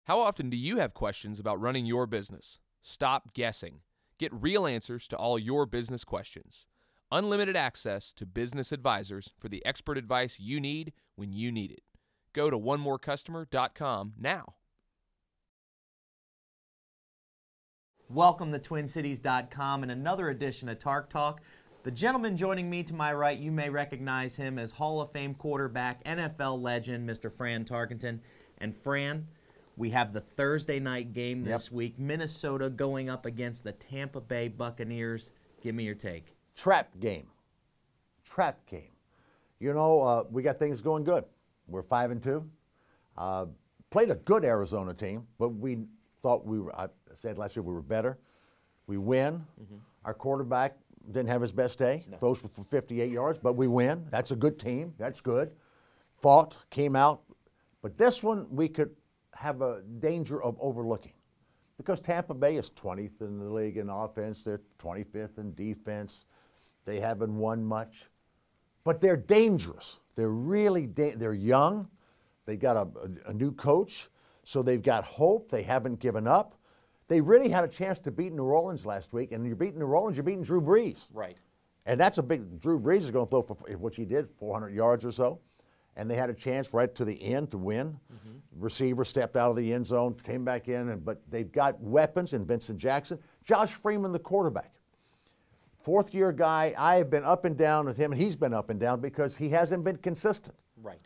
How often do you have questions about running your business? Stop guessing. Get real answers to all your business questions. Unlimited access to business advisors for the expert advice you need when you need it. Go to onemorecustomer.com now. Welcome to TwinCities.com and another edition of Tark Talk. The gentleman joining me to my right, you may recognize him as Hall of Fame quarterback, NFL legend, Mr. Fran Tarkenton. And Fran, we have the Thursday night game this week. Minnesota going up against the Tampa Bay Buccaneers. Give me your take. Trap game. Trap game. You know, we got things going good. We're 5-2. Played a good Arizona team, but we thought we were, I said last year we were better. We win. Our quarterback didn't have his best day. Throws for 58 yards, but we win. That's a good team. That's good. Fought, came out. But this one we could have a danger of overlooking because Tampa Bay is 20th in the league in offense. They're 25th in defense. They haven't won much, but they're dangerous. They're really they're young. They got a new coach, so they've got hope. They haven't given up. They really had a chance to beat New Orleans last week, and you're beating New Orleans, you're beating Drew Brees. Right. And that's a big, Drew Brees is going to throw for, which he did, 400 yards or so. And they had a chance right to the end to win. Receiver stepped out of the end zone, came back in, but they've got weapons in Vincent Jackson. Josh Freeman, the quarterback. Fourth-year guy. I have been up and down with him, and he's been up and down because he hasn't been consistent. Right.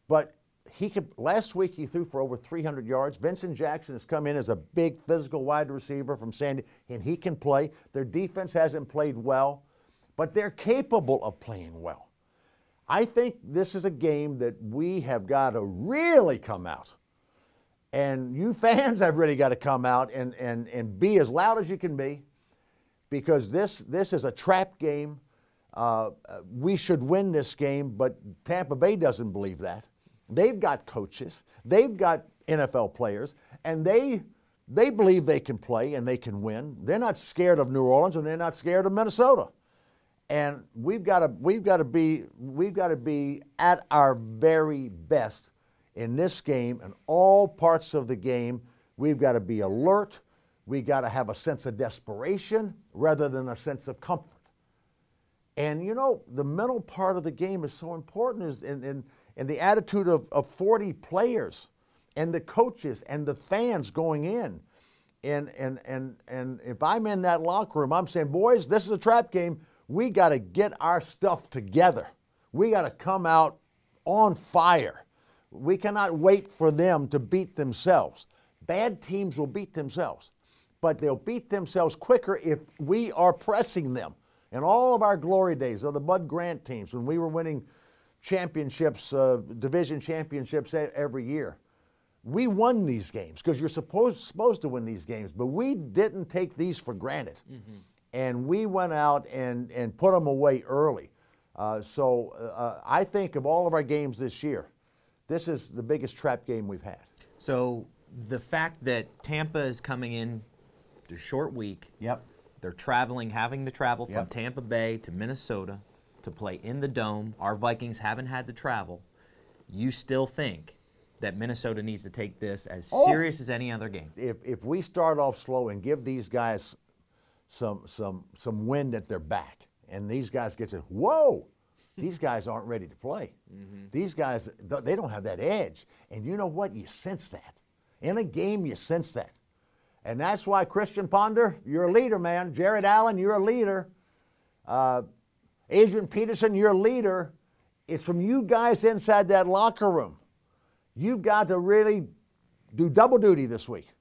But he could. Last week he threw for over 300 yards. Vincent Jackson has come in as a big physical wide receiver from Sandy, and he can play. Their defense hasn't played well, but they're capable of playing well. I think this is a game that we have got to really come out. And you fans have really got to come out and be as loud as you can be because this is a trap game. We should win this game, but Tampa Bay doesn't believe that. They've got coaches. They've got NFL players, and they believe they can play and they can win. They're not scared of New Orleans, and they're not scared of Minnesota. And we've got to be at our very best in this game and all parts of the game. We've got to be alert. We've got to have a sense of desperation rather than a sense of comfort. And you know, the mental part of the game is so important, in the attitude of 40 players and the coaches and the fans going in. And if I'm in that locker room, I'm saying, boys, this is a trap game. We got to get our stuff together. We got to come out on fire. We cannot wait for them to beat themselves. Bad teams will beat themselves, but they'll beat themselves quicker if we are pressing them. In all of our glory days of the Bud Grant teams, when we were winning championships, division championships every year, we won these games because you're supposed to win these games, but we didn't take these for granted. And we went out and put them away early. So I think of all of our games this year, this is the biggest trap game we've had. So the fact that Tampa is coming in a short week. Yep. They're traveling, having to travel from Tampa Bay to Minnesota to play in the Dome. Our Vikings haven't had to travel. You still think that Minnesota needs to take this as serious as any other game? If we start off slow and give these guys some wind at their back, and these guys get to, whoa, these guys aren't ready to play. These guys, they don't have that edge. And you know what? You sense that. In a game, you sense that. And that's why, Christian Ponder, you're a leader, man. Jared Allen, you're a leader. Adrian Peterson, you're a leader. It's from you guys inside that locker room. You've got to really do double duty this week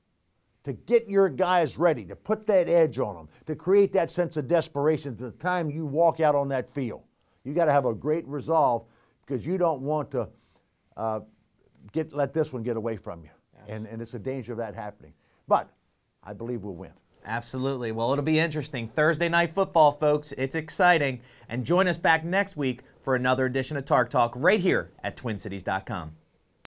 to get your guys ready, to put that edge on them, to create that sense of desperation to the time you walk out on that field. You got to have a great resolve because you don't want to let this one get away from you. And it's a danger of that happening. But I believe we'll win. Absolutely. Well, it'll be interesting. Thursday night football, folks. It's exciting. And join us back next week for another edition of Tark Talk right here at TwinCities.com.